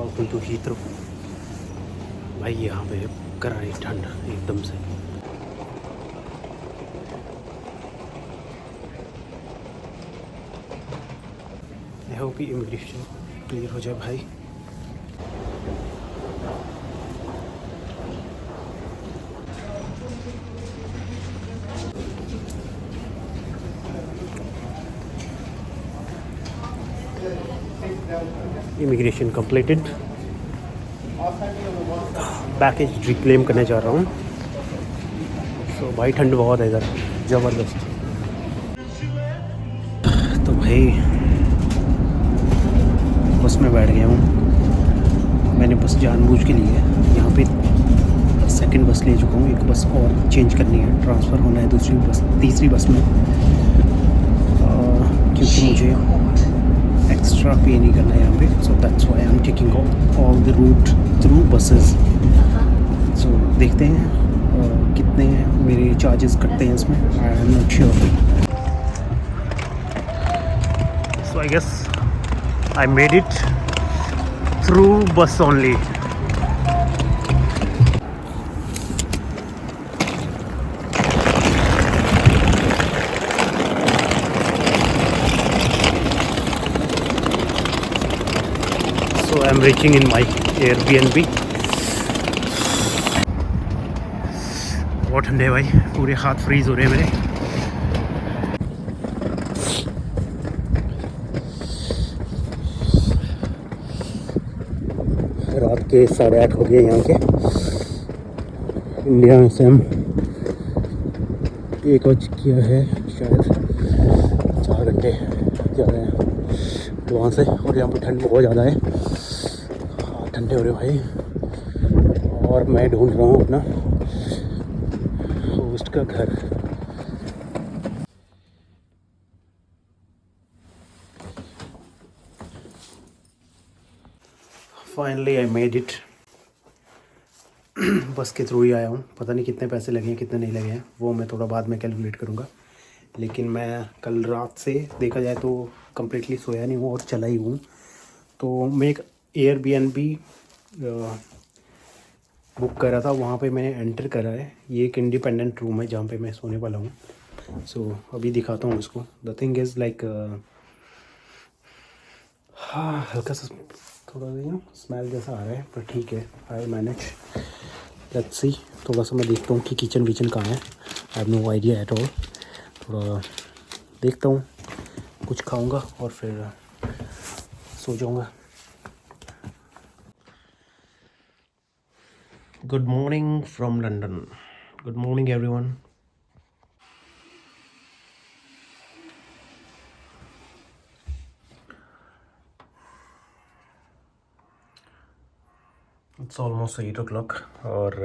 Welcome to Heathrow. भाई यहाँ पे करारी ठंड एकदम से। आई होप कि इमिग्रेशन क्लियर हो जाए भाई। Immigration completed. पैकेज रिक्लेम करने जा रहा हूँ। सो भाई ठंड बहुत है इधर, ज़बरदस्त। तो भाई बस में बैठ गया हूँ। मैंने बस जानबूझ के लिए यहाँ पे सेकंड बस ले चुका हूँ। एक बस और चेंज करनी है, ट्रांसफ़र होना है दूसरी बस, तीसरी बस में, क्योंकि मुझे एक्स्ट्रा पे नहीं करना है यहाँ पे। So that's why I am taking all the route through buses. So देखते हैं कितने मेरे चार्जेस कटते हैं इसमें। I am not sure. So I guess I made it through bus only. So I'm reaching in my Airbnb. बहुत ठंडे है भाई, पूरे हाथ फ्रीज हो रहे हैं मेरे। रात के 8:30 हो गए यहाँ के। इंडिया में से हम 1 बज किया है शायद, 4 घंटे जा रहे हैं तो वहाँ से। और यहाँ पर ठंड बहुत ज़्यादा है, हाथ ठंडे हो रहे भाई। और मैं ढूंढ रहा हूँ अपना होस्ट का घर। Finally I made it. बस के थ्रू ही आया हूँ। पता नहीं कितने पैसे लगे हैं कितने नहीं लगे हैं, वो मैं थोड़ा बाद में कैलकुलेट करूँगा। लेकिन मैं कल रात से देखा जाए तो कम्प्लीटली सोया नहीं हूँ और चला ही हूँ। तो मैं एक एयरबीएनबी बुक करा था, वहाँ पे मैंने एंटर करा है। ये एक इंडिपेंडेंट रूम है जहाँ पे मैं सोने वाला हूँ। सो अभी दिखाता हूँ इसको। द थिंग इज़ लाइक हाँ, हल्का सा थोड़ा सा स्मेल जैसा आ रहा है, पर ठीक है, आई मैनेज। Let's see. थोड़ा सा मैं देखता हूँ कि किचन विचन कहाँ है। I have no idea at all. थोड़ा देखता हूँ, कुछ खाऊंगा और फिर सो जाऊंगा। Good morning from London. Good morning everyone. It's almost 8 o'clock। और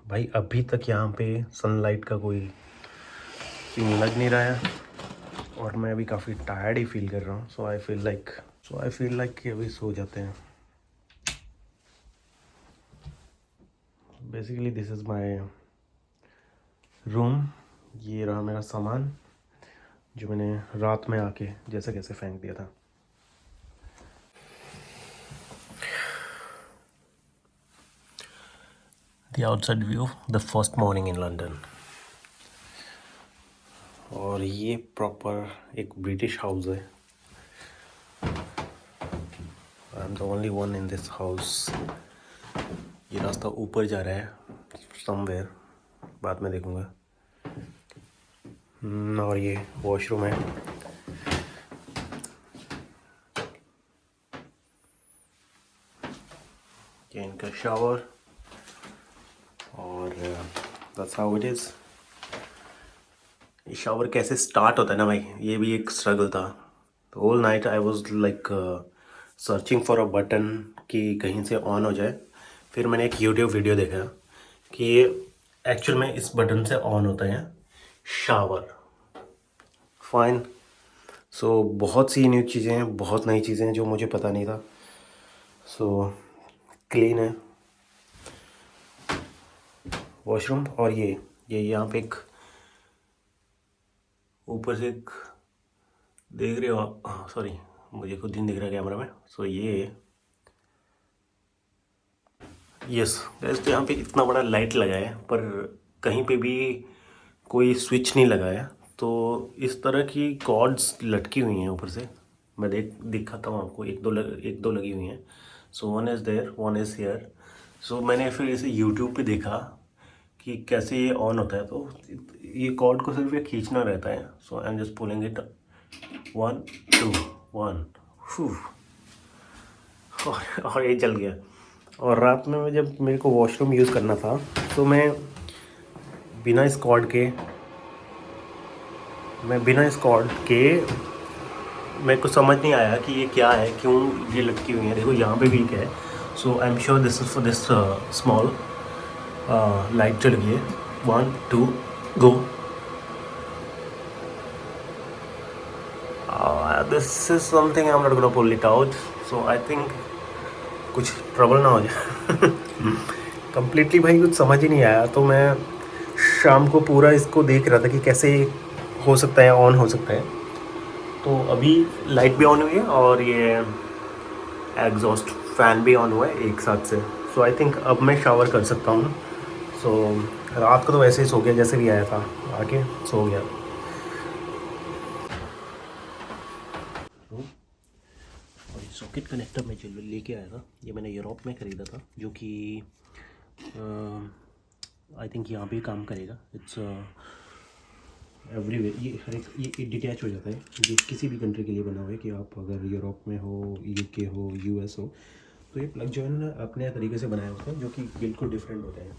भाई अभी तक यहाँ पे सनलाइट का कोई सीन लग नहीं रहा है और मैं अभी काफ़ी टायर्ड ही फील कर रहा हूँ। सो आई फील लाइक कि अभी सो जाते हैं। Basically this is my room. ये रहा मेरा सामान जो मैंने रात में आके जैसे कैसे फेंक दिया था। The outside view, the first morning in London। और ये प्रॉपर एक ब्रिटिश हाउस है। आई am the only one in this house. ये रास्ता ऊपर जा रहा है समवेयर, बाद में देखूंगा। और ये वॉशरूम है। ये इनका शावर। और दैट्स हाउ इट इज़। ये शावर कैसे स्टार्ट होता है ना भाई, ये भी एक स्ट्रगल था। तो whole night I was like searching for a button कि कहीं से ऑन हो जाए। फिर मैंने एक यूट्यूब वीडियो देखा कि ये एक्चुअल में इस बटन से ऑन होता है शावर। फाइन। सो बहुत सी न्यू चीज़ें हैं, बहुत नई चीज़ें हैं जो मुझे पता नहीं था। सो क्लीन है वॉशरूम। और ये यहाँ पे एक ऊपर से एक देख रहे हो आप, सॉरी मुझे खुद ही दिख रहा है कैमरा में। सो ये यस गैस, तो यहाँ पे इतना बड़ा लाइट लगा है पर कहीं पे भी कोई स्विच नहीं लगा है। तो इस तरह की कॉर्ड्स लटकी हुई हैं ऊपर से। मैं दिखाता हूँ आपको, एक दो लगी हुई हैं। So one is there, one is here. So मैंने फिर इसे यूट्यूब पे देखा कि कैसे ये ऑन होता है। तो ये कॉर्ड को सिर्फ ये खींचना रहता है। So I am just pulling it, 1 2 1। और ये चल गया। और रात में जब मेरे को वॉशरूम यूज़ करना था तो बिना इस कॉर्ड के बिना इस कॉर्ड के मेरे को समझ नहीं आया कि ये क्या है, क्यों ये लटकी हुई है। देखो यहाँ पे भी एक है। So I am sure this is for this small light चल गई है। 1 2 go. This is something I am not gonna pull it out. So I think कुछ ट्रबल ना हो जाए। कंप्लीटली भाई कुछ समझ ही नहीं आया। तो मैं शाम को पूरा इसको देख रहा था कि कैसे हो सकता है, ऑन हो सकता है। तो अभी लाइट भी ऑन हुई है और ये एग्जॉस्ट फैन भी ऑन हुआ है एक साथ से। सो आई थिंक अब मैं शावर कर सकता हूँ। सो रात को तो वैसे ही सो गया, जैसे भी आया था आके सो गया। और ये सॉकेट कनेक्टर मैं जो लेके आया था, ये मैंने यूरोप में ख़रीदा था, जो कि आई थिंक यहाँ भी काम करेगा। It's everywhere. ये हर एक ये डिटैच हो जाता है। ये किसी भी कंट्री के लिए बना हुआ है कि आप अगर यूरोप में हो, यूके हो, यूएस हो, तो ये प्लग जो है ना अपने तरीके से बनाया होता है, जो कि बिल्कुल डिफरेंट होता है।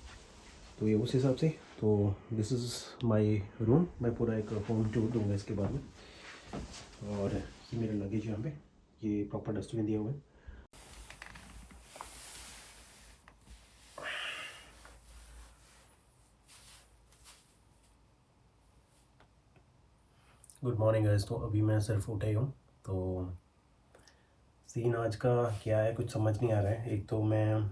तो ये उस हिसाब से। तो दिस इज़ माय रूम। मैं पूरा एक होम टूर दूंगा इसके बाद में। और ये मेरा लगेज यहाँ पे, ये प्रॉपर डस्टबिन दिया हुआ है। Good morning guys. तो अभी मैं सिर्फ उठे ही हूँ। तो सीन आज का क्या है कुछ समझ नहीं आ रहा है। एक तो मैं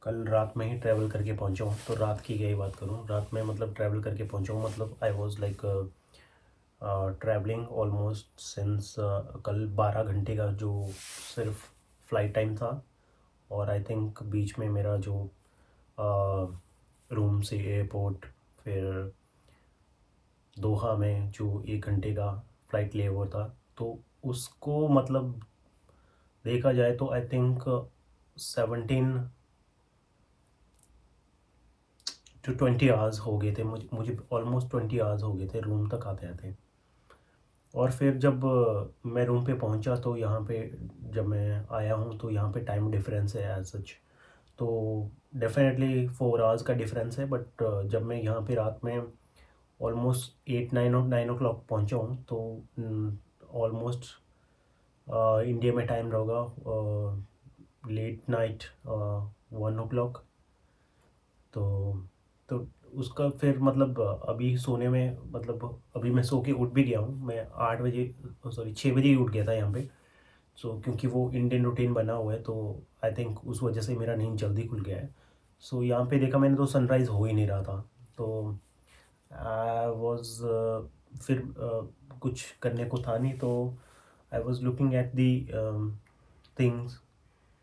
कल रात में ही ट्रैवल करके पहुँचा हूँ। तो रात की क्या ही बात करूँ, रात में मतलब ट्रैवल करके पहुँचा हूँ, मतलब I was like travelling almost since कल 12 घंटे का जो सिर्फ फ़्लाइट टाइम था। और आई थिंक बीच में मेरा जो रूम से एयरपोर्ट, फिर दोहा में जो 1 घंटे का फ़्लाइट ले हुआ था, तो उसको मतलब देखा जाए तो आई थिंक 17 to 20 आवर्स हो गए थे। मुझे ऑलमोस्ट 20 आवर्स हो गए थे रूम तक आते आते। और फिर जब मैं रूम पे पहुंचा तो यहाँ पे जब मैं आया हूँ तो यहाँ पे टाइम डिफरेंस है एज सच। तो डेफिनेटली 4 आवर्स का डिफरेंस है। बट जब मैं यहाँ पे रात में ऑलमोस्ट 8 9 9 ओ क्लॉक पहुँचा हूँ तो ऑलमोस्ट इंडिया में टाइम रहेगा लेट नाइट 1 ओ क्लॉक। तो तो उसका फिर मतलब अभी सोने में मतलब अभी मैं सो के उठ भी गया हूँ। मैं 8 बजे, सॉरी 6 बजे ही उठ गया था यहाँ पे। सो क्योंकि वो इंडियन रूटीन बना हुआ है तो आई थिंक उस वजह से मेरा नींद जल्दी खुल गया है। सो यहाँ पे देखा मैंने तो सनराइज़ हो ही नहीं रहा था। तो आई वॉज फिर कुछ करने को था नहीं। तो I was looking at the things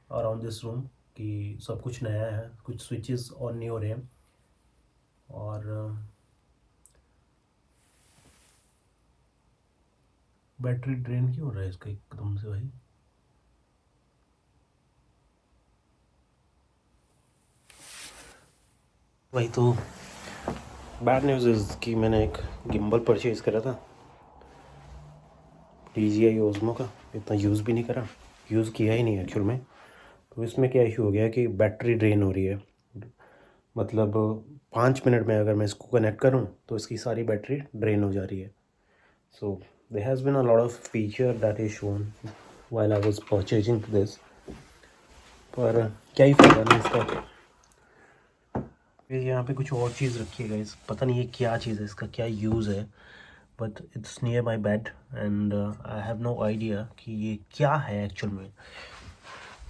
around this room कि सब कुछ नया है, कुछ स्विचेस ऑन नहीं हो रहे हैं। और बैटरी ड्रेन क्यों हो रहा है इसका एकदम से भाई। भाई तो बैड न्यूज़ इज़ कि मैंने एक गिम्बल परचेज़ करा था DJI ओज़मो का। इतना यूज़ भी नहीं करा, यूज़ किया ही नहीं एक्चुअल में। तो इसमें क्या इशू हो गया कि बैटरी ड्रेन हो रही है। मतलब 5 मिनट में अगर मैं इसको कनेक्ट करूं तो इसकी सारी बैटरी ड्रेन हो जा रही है। So there has been a lot of feature that is shown while I was purchasing this. पर क्या ही फ़ायदा नहीं इसका। फिर यहाँ पे कुछ और चीज़ रखी है गाइस, पता नहीं ये क्या चीज़ है, इसका क्या यूज़ है। But it's near my bed and I have no idea कि ये क्या है एक्चुअल में,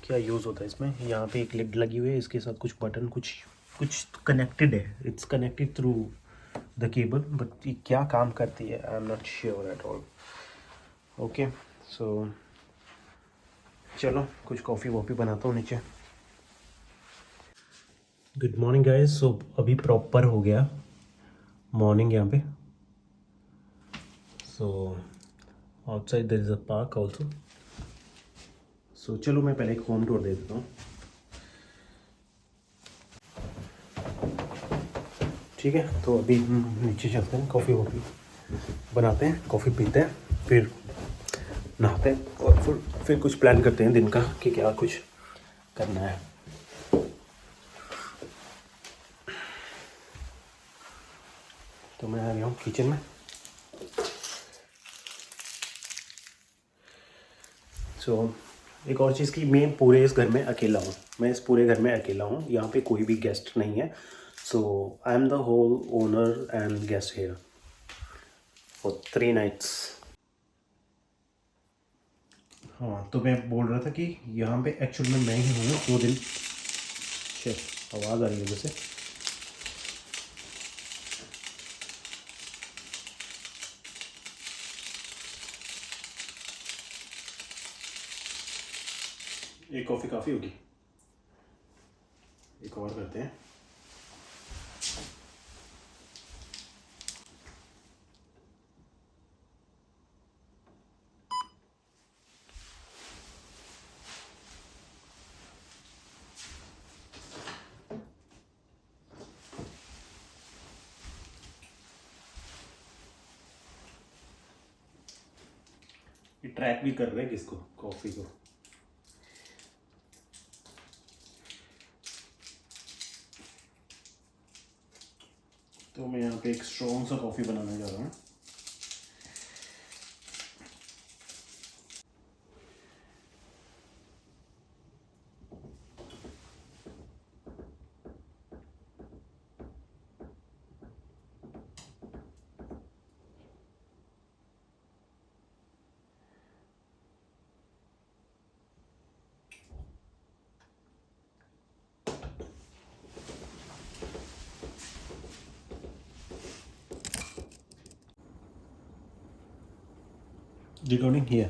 क्या यूज़ होता है इसमें। यहाँ पे एक लिड लगी हुई है, इसके साथ कुछ बटन कुछ कुछ कनेक्टेड है। It's connected through the cable, but ये क्या काम करती है आई am not sure at all. Okay so चलो कुछ कॉफ़ी वॉफ़ी बनाता हूँ नीचे। Good morning guys. सो अभी प्रॉपर हो गया मॉर्निंग यहाँ पे। So outside there is a park also. So चलो मैं पहले एक होम टूर दे देता हूँ। ठीक है, तो अभी हम नीचे चलते हैं, कॉफ़ी वॉफ़ी बनाते हैं, कॉफ़ी पीते हैं, फिर नहाते हैं और फिर कुछ प्लान करते हैं दिन का कि क्या कुछ करना है। तो मैं आ गया हूँ किचन में। सो एक और चीज़ कि मैं पूरे इस घर में अकेला हूँ, मैं इस पूरे घर में अकेला हूँ, यहाँ पे कोई भी गेस्ट नहीं है। So I am the whole owner and guest here for 3 nights. हाँ, तो मैं बोल रहा था कि यहाँ पे एक्चुअल में मैं ही हूँ 2 दिन। आवाज़ आ रही है जैसे। एक कॉफ़ी काफ़ी होगी, एक और करते हैं। ये ट्रैक भी कर रहे हैं किसको, कॉफ़ी को। तो मैं यहाँ पे एक स्ट्रॉन्ग सा कॉफ़ी बनाने जा रहा हूँ। Recording here.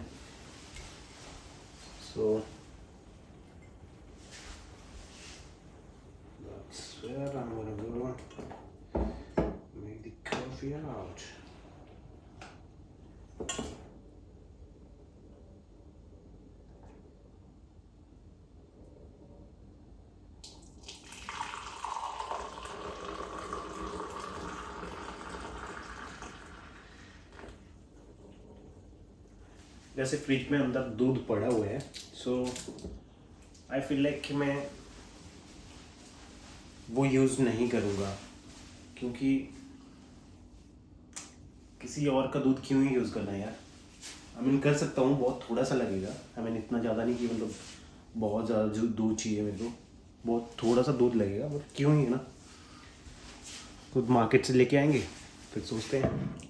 So that's where I'm gonna go. Make the coffee out. जैसे फ्रिज में अंदर दूध पड़ा हुआ है, सो आई फील लाइक कि मैं वो यूज़ नहीं करूँगा, क्योंकि किसी और का दूध क्यों ही यूज़ करना है यार। आई मीन कर सकता हूँ, बहुत थोड़ा सा लगेगा। आई मीन इतना ज़्यादा नहीं कि मतलब बहुत ज़्यादा दूध चाहिए मेरे को, बहुत थोड़ा सा दूध लगेगा, बट क्यों ही है ना। खुद मार्केट से लेके आएंगे, फिर सोचते हैं।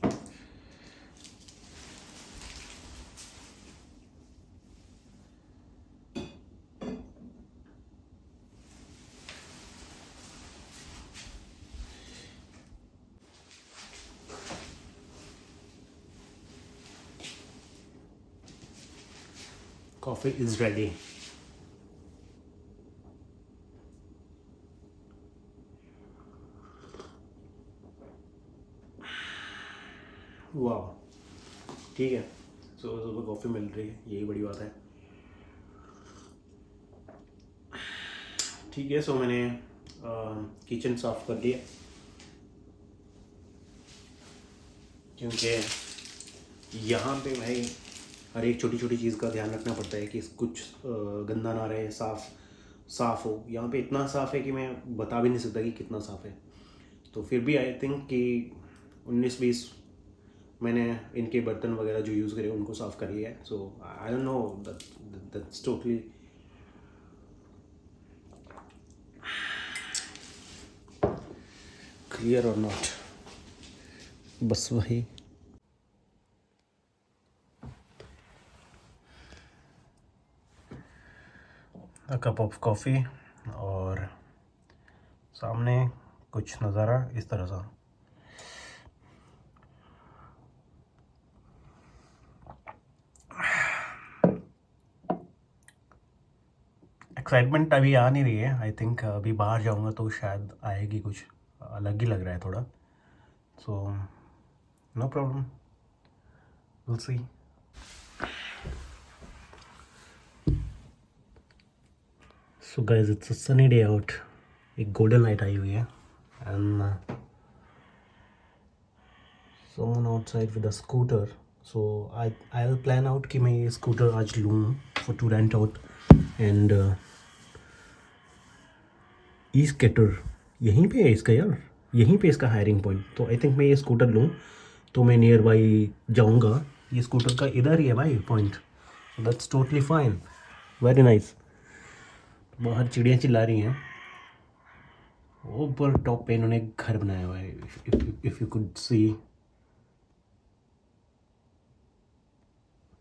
Coffee is ready. वाह, ठीक है। सुबह सुबह कॉफ़ी मिल रही है, यही बड़ी बात है। ठीक है, सो मैंने किचन साफ़ कर दिया, क्योंकि यहाँ पे भाई हर एक छोटी छोटी चीज़ का ध्यान रखना पड़ता है कि कुछ गंदा ना रहे, साफ़ हो। यहाँ पे इतना साफ़ है कि मैं बता भी नहीं सकता कि कितना साफ़ है। तो फिर भी आई थिंक कि 19-20 मैंने इनके बर्तन वगैरह जो यूज़ करे उनको साफ़ कर लिया है। So I don't know that's totally clear और नॉट, बस वही। अ कप ऑफ कॉफ़ी और सामने कुछ नज़ारा इस तरह सा। एक्साइटमेंट अभी आ नहीं रही है। आई थिंक अभी बाहर जाऊंगा तो शायद आएगी, कुछ अलग ही लग रहा है थोड़ा। So no problem, will see. So guys, it's a sunny day out. एक गोल्डन लाइट आई हुई है and someone outside with a scooter. So I'll plan out कि मैं ये स्कूटर आज लूँ for to rent out and e skater यहीं पे है इसका यार, यहीं पे इसका हायरिंग पॉइंट। तो आई थिंक मैं ये स्कूटर लूँ तो मैं नियर बाई जाऊँगा। ये स्कूटर का इधर ही है भाई point, that's totally fine, very nice. बाहर चिड़ियाँ चिल्ला रही हैं। ऊपर टॉप पे इन्होंने एक घर बनाया हुआ है, if you could see.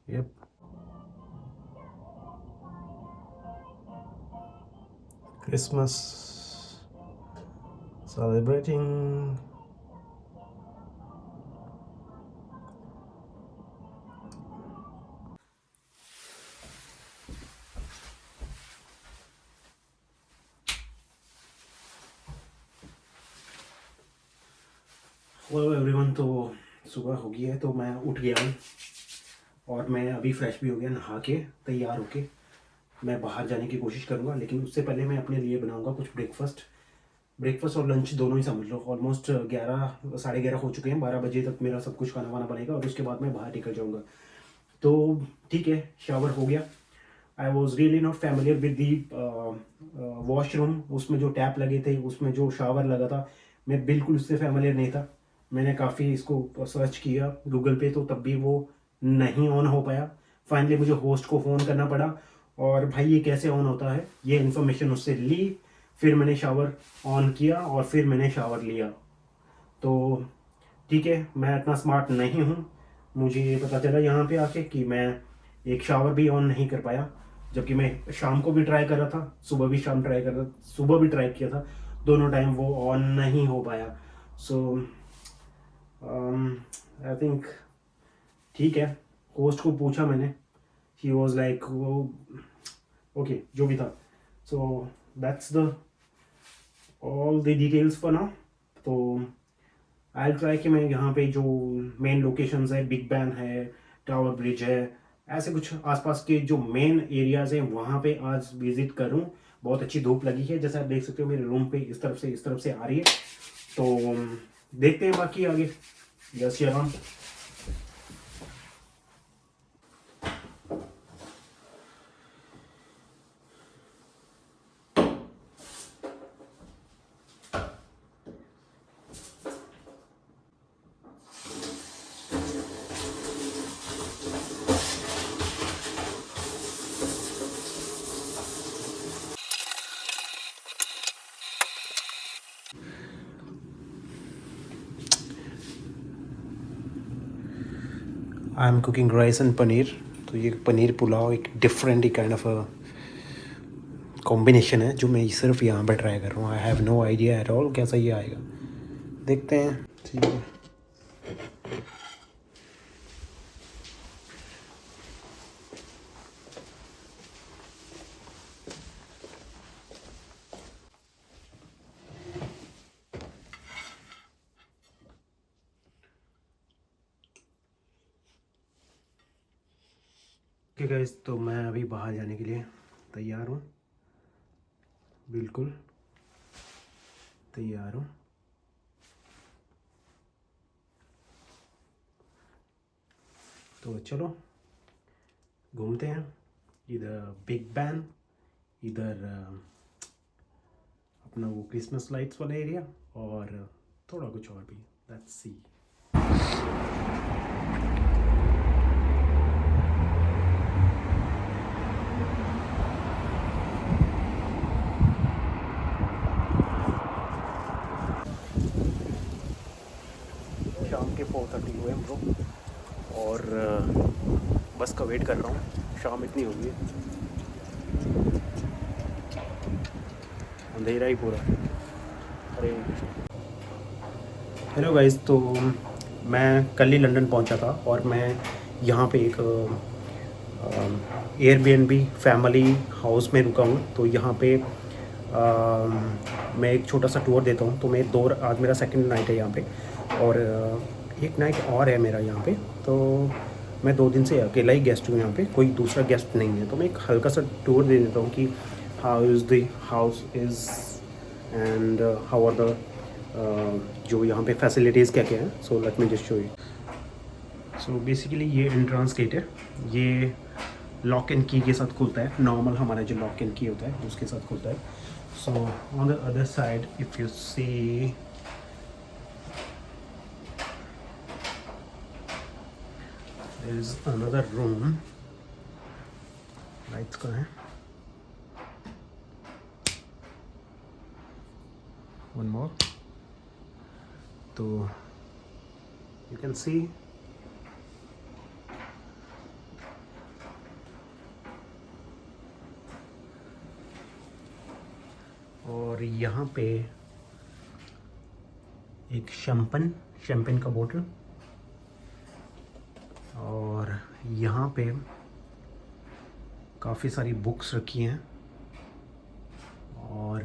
Yup, Christmas celebrating. Hello everyone, तो सुबह हो गई है तो मैं उठ गया हूँ और मैं अभी फ्रेश भी हो गया, नहा के तैयार होके मैं बाहर जाने की कोशिश करूँगा। लेकिन उससे पहले मैं अपने लिए बनाऊँगा कुछ ब्रेकफास्ट और लंच दोनों ही समझ लो। ऑलमोस्ट 11 साढ़े 11 हो चुके हैं, 12 बजे तक मेरा सब कुछ खाना वाना बनेगा और उसके बाद मैं बाहर निकल जाऊँगा। तो ठीक है, शावर हो गया। I was really not familiar with the washroom. उसमें जो टैप लगे थे, उसमें जो शावर लगा था, मैं बिल्कुल उससे फैमिलियर नहीं था। मैंने काफ़ी इसको सर्च किया गूगल पे, तो तब भी वो नहीं ऑन हो पाया। फाइनली मुझे होस्ट को फ़ोन करना पड़ा और भाई ये कैसे ऑन होता है, ये इन्फॉर्मेशन उससे ली। फिर मैंने शावर ऑन किया और फिर मैंने शावर लिया। तो ठीक है, मैं इतना स्मार्ट नहीं हूँ। मुझे ये पता चला यहाँ पे आके कि मैं एक शावर भी ऑन नहीं कर पाया, जबकि मैं शाम को भी ट्राई कर रहा था, सुबह भी ट्राई किया था। दोनों टाइम वो ऑन नहीं हो पाया। सो आई थिंक ठीक है, होस्ट को पूछा मैंने, ही वॉज लाइक वो ओके, जो भी था। So that's the all the details for now. तो आई ट्राई कि मैं यहाँ पे जो मेन लोकेशंस है, बिग बैन है, टावर ब्रिज है, ऐसे कुछ आसपास के जो मेन एरियाज हैं वहाँ पे आज विजिट करूँ। बहुत अच्छी धूप लगी है, जैसा आप देख सकते हो मेरे रूम पे इस तरफ से आ रही है। तो देखते हैं बाकी आगे। Yes Ram. I am cooking rice and paneer. तो ये पनीर पुलाव एक different he kind of a combination है जो मैं सिर्फ यहाँ पर ट्राई कर रहा हूँ। I have no idea at all कैसा ये आएगा, देखते हैं। ठीक है, ओके गाइस, तो मैं अभी बाहर जाने के लिए तैयार हूँ, बिल्कुल तैयार हूँ। तो चलो घूमते हैं, इधर बिग बैन, इधर अपना वो क्रिसमस लाइट्स वाला एरिया और थोड़ा कुछ और भी। Let's see. शाम के 4:30 हुए हम लोग और बस का वेट कर रहा हूँ। शाम इतनी हो गई है, अंधेरा ही पूरा। अरे हेलो गाइस, तो मैं कल ही लंदन पहुंचा था और मैं यहाँ पे एक एयरबीएनबी फैमिली हाउस में रुका हूँ। तो यहाँ पे मैं एक छोटा सा टूर देता हूँ। तो मैं आज मेरा सेकंड नाइट है यहाँ पे, और एक नाइट और है मेरा यहाँ पे। तो मैं 2 दिन से अकेला ही गेस्ट हूँ यहाँ पे, कोई दूसरा गेस्ट नहीं है। तो मैं एक हल्का सा टूर दे देता हूँ कि how is the house is and how are the जो यहाँ पे फैसिलिटीज़ क्या क्या हैं। So let me just show you. So basically ये एंट्रेंस गेट है। ये लॉक एंड की के साथ खुलता है, नॉर्मल हमारा जो लॉक एंड की होता है उसके साथ खुलता है। So on the other side if you see, there is another room। Lights का है, वन मोर। तो यू कैन सी और यहाँ पे एक शैम्पेन का बोतल, और यहाँ पे काफ़ी सारी बुक्स रखी हैं, और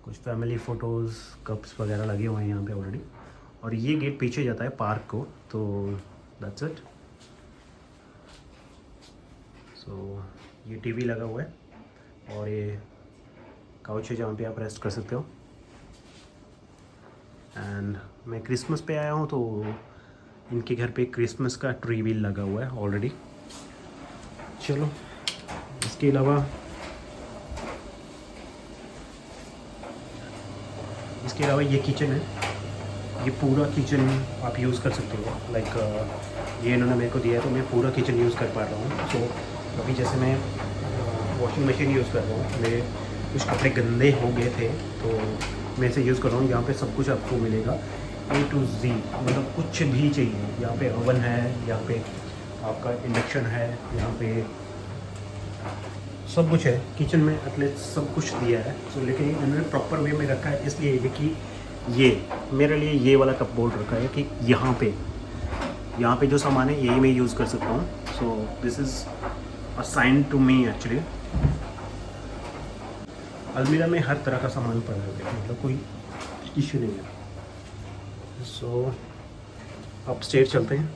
कुछ फैमिली फ़ोटोज़ कप्स वगैरह लगे हुए हैं यहाँ पे ऑलरेडी। और ये गेट पीछे जाता है पार्क को। तो दैट्स इट। सो ये टीवी लगा हुआ है, और ये काउच है जहाँ पे आप रेस्ट कर सकते हो। एंड मैं क्रिसमस पे आया हूँ, तो इनके घर पे क्रिसमस का ट्री भी लगा हुआ है ऑलरेडी। चलो, इसके अलावा ये किचन है। ये पूरा किचन आप यूज़ कर सकते हो। लाइक ये इन्होंने मेरे को दिया है, तो मैं पूरा किचन यूज़ कर पा रहा हूँ। सो अभी जैसे मैं वॉशिंग मशीन यूज़ कर रहा हूँ, मेरे कुछ कपड़े गंदे हो गए थे, तो मैं इसे यूज़ कर रहा हूँ। यहाँ पे सब कुछ आपको मिलेगा A to Z, मतलब कुछ भी चाहिए। यहाँ पे ओवन है, यहाँ पे आपका इंडक्शन है, यहाँ पे सब कुछ है किचन में। एटलीस्ट सब कुछ दिया है। सो लेकिन इन्होंने प्रॉपर वे में रखा है, इसलिए है कि ये मेरे लिए ये वाला कप बोर्ड रखा है कि यहाँ पे जो सामान है यही मैं यूज़ कर सकता हूँ। So this is assigned to me actually. अलमीरा में हर तरह का सामान पड़ा है, मतलब कोई इश्यू नहीं है। सो अपस्टेयर चलते हैं।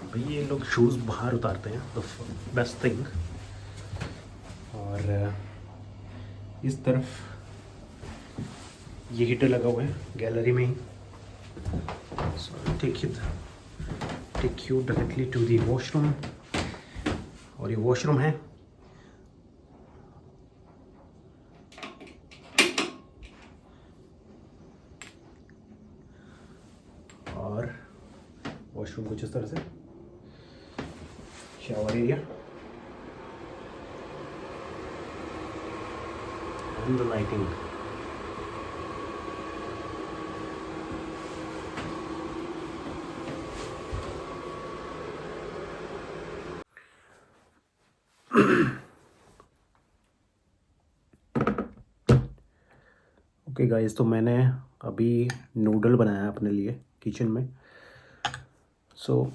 भाई ये लोग शूज़ बाहर उतारते हैं, द बेस्ट थिंग। और इस तरफ ये हीटर लगा हुआ है गैलरी में ही। So take you directly to the washroom. और ये वॉशरूम है। और वॉशरूम कुछ इस तरह से, shower area and the lighting. Okay guys, तो मैंने अभी नूडल बनाया अपने लिए किचन में। सो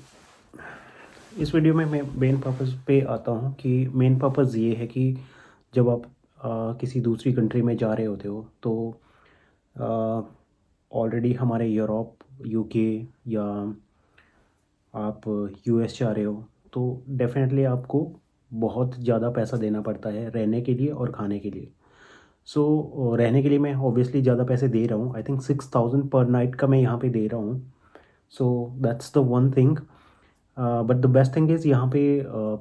इस वीडियो में मैं मेन पर्पज़ पे आता हूँ कि मेन पर्पज़ ये है कि जब आप किसी दूसरी कंट्री में जा रहे होते हो, तो ऑलरेडी हमारे यूरोप, यूके, या आप यूएस जा रहे हो, तो डेफिनेटली आपको बहुत ज़्यादा पैसा देना पड़ता है रहने के लिए और खाने के लिए। सो रहने के लिए मैं ऑब्वियसली ज़्यादा पैसे दे रहा हूँ। आई थिंक 6,000 पर नाइट का मैं यहाँ पे दे रहा हूँ। So that's the one thing. But the best thing is यहाँ पे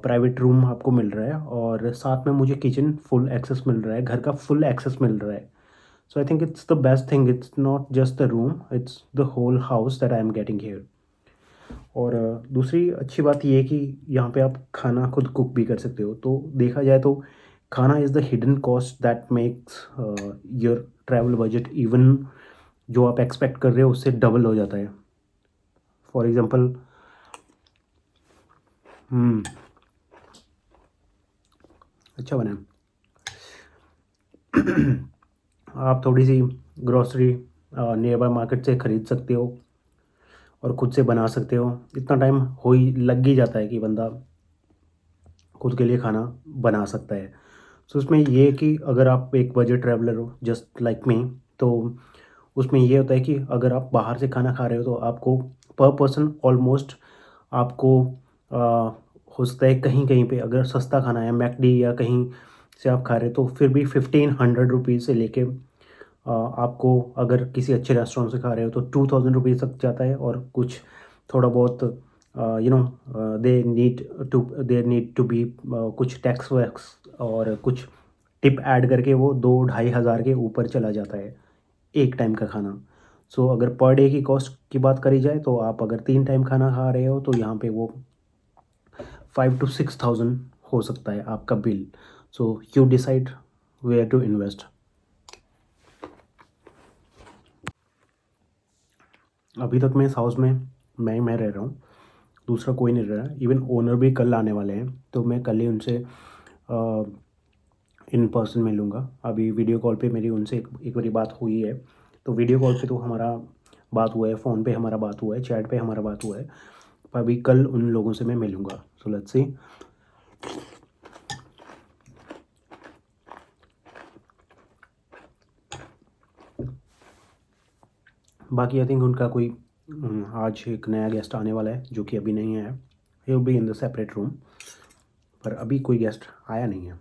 प्राइवेट रूम आपको मिल रहा है, और साथ में मुझे किचन फुल एक्सेस मिल रहा है, घर का फुल एक्सेस मिल रहा है। So I think it's the best thing. It's not just the room, it's the whole house that I am getting here. और दूसरी अच्छी बात ये है कि यहाँ पे आप खाना खुद कुक भी कर सकते हो। तो देखा जाए तो खाना is the hidden cost that makes your travel budget even जो आप एक्सपेक्ट कर रहे हो उससे डबल हो जाता है। फॉर एग्ज़ाम्पल, अच्छा बना है। आप थोड़ी सी ग्रॉसरी नियर बाय मार्केट से ख़रीद सकते हो और खुद से बना सकते हो। इतना टाइम हो ही लग ही जाता है कि बंदा खुद के लिए खाना बना सकता है। सो उसमें ये है कि अगर आप एक बजट ट्रैवलर हो जस्ट लाइक मी, तो उसमें ये होता है कि अगर आप बाहर से खाना खा रहे हो तो आपको पर पर्सन ऑलमोस्ट आपको हो सकता है कहीं कहीं पे अगर सस्ता खाना है मैकडी या कहीं से आप खा रहे हो तो फिर भी 1500 रुपीज़ से लेके आपको अगर किसी अच्छे रेस्टोरेंट से खा रहे हो तो 2000 रुपीज़ तक जाता है। और कुछ थोड़ा बहुत you know they need to be कुछ टैक्स वैक्स और कुछ टिप ऐड करके वो 2-2,500 के ऊपर चला जाता है एक टाइम का खाना। सो अगर पर डे की कॉस्ट की बात करी जाए तो आप अगर 3 टाइम खाना खा रहे हो तो यहाँ पे वो 5 to 6 thousand हो सकता है आपका bill. So you decide where to invest. अभी तक मैं इस हाउस में मैं रह रहा हूँ, दूसरा कोई नहीं रह रहा। इवन ओनर भी कल आने वाले हैं तो मैं कल ही उनसे इन पर्सन मिलूँगा। अभी वीडियो कॉल पे मेरी उनसे एक बारी बात हुई है। तो वीडियो कॉल पे तो हमारा बात हुआ है, फ़ोन पे हमारा बात हुआ है, चैट पे हमारा बात हुआ है। पर अभी कल उन लोगों से मैं मिलूँगा। So let's see. बाकी आई थिंक उनका कोई आज एक नया गेस्ट आने वाला है जो कि अभी नहीं आया। He will be in the separate room. पर अभी कोई गेस्ट आया नहीं है।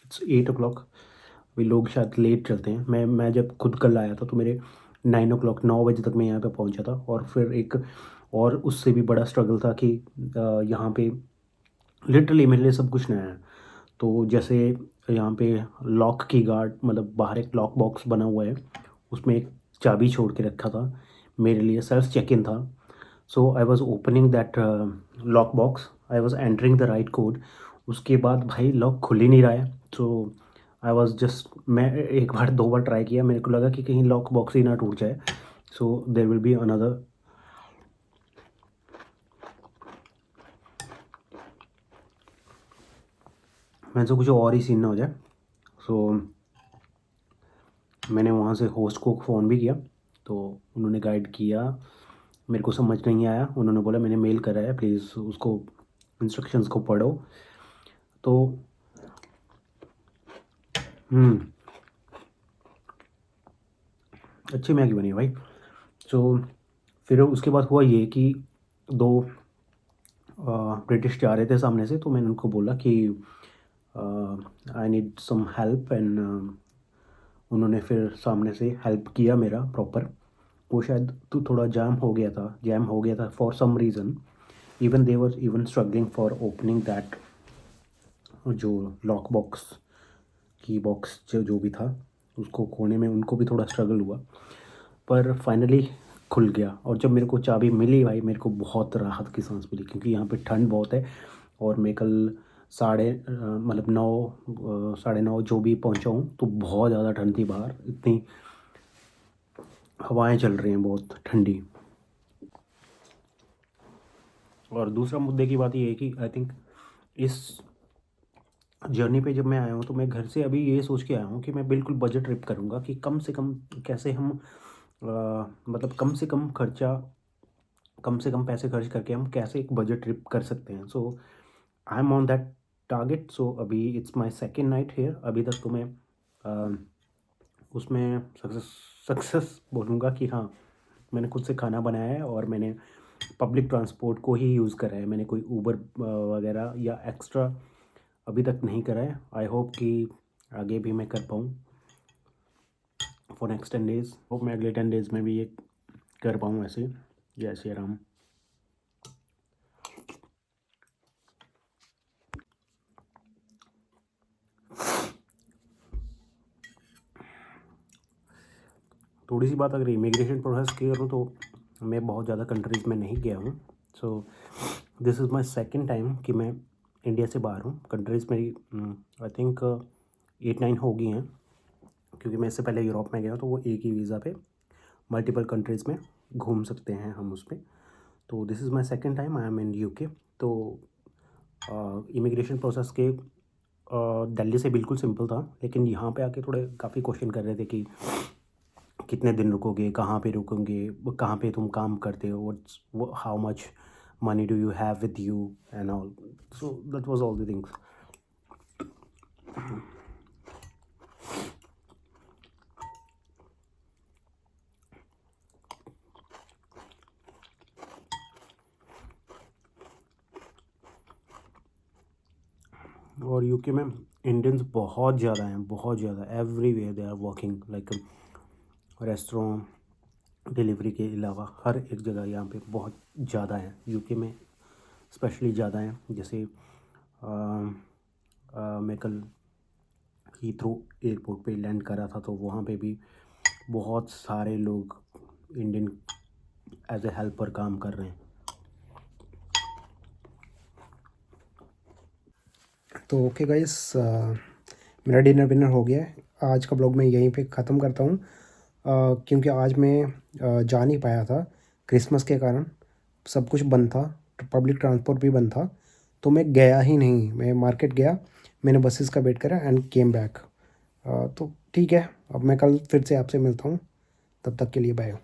It's 8 o'clock। अभी लोग शायद लेट चलते हैं। मैं जब खुद कल आया था तो मेरे 9 o'clock 9 बजे तक मैं यहाँ पे पहुँचा था। और फिर एक और उससे भी बड़ा स्ट्रगल था कि यहाँ पे लिटरली मेरे लिए सब कुछ नया है। तो जैसे यहाँ पे लॉक की गार्ड मतलब बाहर एक लॉक बॉक्स बना हुआ है, उसमें एक चाबी छोड़ के रखा था। मेरे लिए सेल्फ चेक इन था। So I was opening that lock box, I was entering the right code. उसके बाद भाई लॉक खुल ही नहीं रहा है। सो आई वॉज जस्ट मैं एक बार 2 बार ट्राई किया, मेरे को लगा कि कहीं लॉक बॉक्स ही ना टूट जाए। सो देर विल बी अनदर। मैं तो कुछ और ही सीन ना हो जाए। सो मैंने वहाँ से होस्ट को फ़ोन भी किया तो उन्होंने गाइड किया। मेरे को समझ नहीं आया, उन्होंने बोला मैंने मेल करा है, प्लीज़ उसको इंस्ट्रक्शंस को पढ़ो। तो अच्छी मैगी बनी है भाई। सो फिर उसके बाद हुआ ये कि दो ब्रिटिश जा रहे थे सामने से, तो मैंने उनको बोला कि I need some help and उन्होंने फिर सामने से हेल्प किया मेरा प्रॉपर। वो शायद तो थोड़ा जैम हो गया था for some reason. Even they were even struggling for opening that जो लॉक बॉक्स की बॉक्स जो भी था उसको खोलने में उनको भी थोड़ा स्ट्रगल हुआ। पर फाइनली खुल गया। और जब मेरे को चाबी मिली भाई मेरे को बहुत राहत की सांस मिली, क्योंकि यहाँ पे ठंड बहुत है। और मैं कल मतलब 9 साढ़े 9 जो भी पहुँचा हूँ तो बहुत ज़्यादा ठंड थी बाहर, इतनी हवाएं चल रही हैं बहुत ठंडी। और दूसरा मुद्दे की बात ये है कि आई थिंक इस जर्नी पे जब मैं आया हूँ तो मैं घर से अभी ये सोच के आया हूँ कि मैं बिल्कुल बजट ट्रिप करूँगा कि कम से कम कैसे हम मतलब कम से कम पैसे खर्च करके हम कैसे एक बजट ट्रिप कर सकते हैं। So I am on that target. So अभी it's my second night here. अभी तक तो मैं उसमें सक्सेस बोलूँगा कि हाँ मैंने खुद से खाना बनाया है और मैंने पब्लिक ट्रांसपोर्ट को ही यूज़ करा है। मैंने कोई ऊबर वगैरह या एक्स्ट्रा अभी तक नहीं करा है। आई होप कि आगे भी मैं कर पाऊँ फॉर नेक्स्ट 10 days। होप मैं अगले 10 days में भी ये कर पाऊँ ऐसे। जय श्री राम। थोड़ी सी बात अगर इमिग्रेशन प्रोसेस की करूँ तो मैं बहुत ज़्यादा कंट्रीज़ में नहीं गया हूँ। So this is my second time कि मैं इंडिया से बाहर हूँ। कंट्रीज़ मेरी आई थिंक 8-9 हो गई हैं, क्योंकि मैं इससे पहले यूरोप में गया हूँ तो वो एक ही वीज़ा पे मल्टीपल कंट्रीज़ में घूम सकते हैं हम उस पर। तो this is my second time I am in UK. तो इमिग्रेशन प्रोसेस के दिल्ली से बिल्कुल सिंपल था, लेकिन यहाँ पे आके थोड़े काफ़ी क्वेश्चन कर रहे थे कि कितने दिन रुकोगे, कहाँ पे रुकोगे, कहाँ पे तुम काम करते हो, what's how much money do you have with you and all. So that was all the things. और यूके में इंडियंस बहुत ज़्यादा हैं, बहुत ज़्यादा. Everywhere they are working, like restaurant delivery के अलावा हर एक जगह यहाँ पे बहुत ज़्यादा है. यूके में स्पेशली ज़्यादा हैं. जैसे मैं कल हीथ्रो एयरपोर्ट पे लैंड करा था, तो वहाँ पे भी बहुत सारे लोग इंडियन एज ए हेल्पर काम कर रहे हैं. तो ओके गाइस, मेरा डिनर विनर हो गया है. आज का ब्लॉग मैं यहीं पे ख़त्म करता हूँ, क्योंकि आज मैं जा नहीं पाया था क्रिसमस के कारण. सब कुछ बंद था, पब्लिक ट्रांसपोर्ट भी बंद था, तो मैं गया ही नहीं. मैं मार्केट गया, मैंने बसेस का वेट करा एंड केम बैक. तो ठीक है, अब मैं कल फिर से आपसे मिलता हूँ. तब तक के लिए बाय.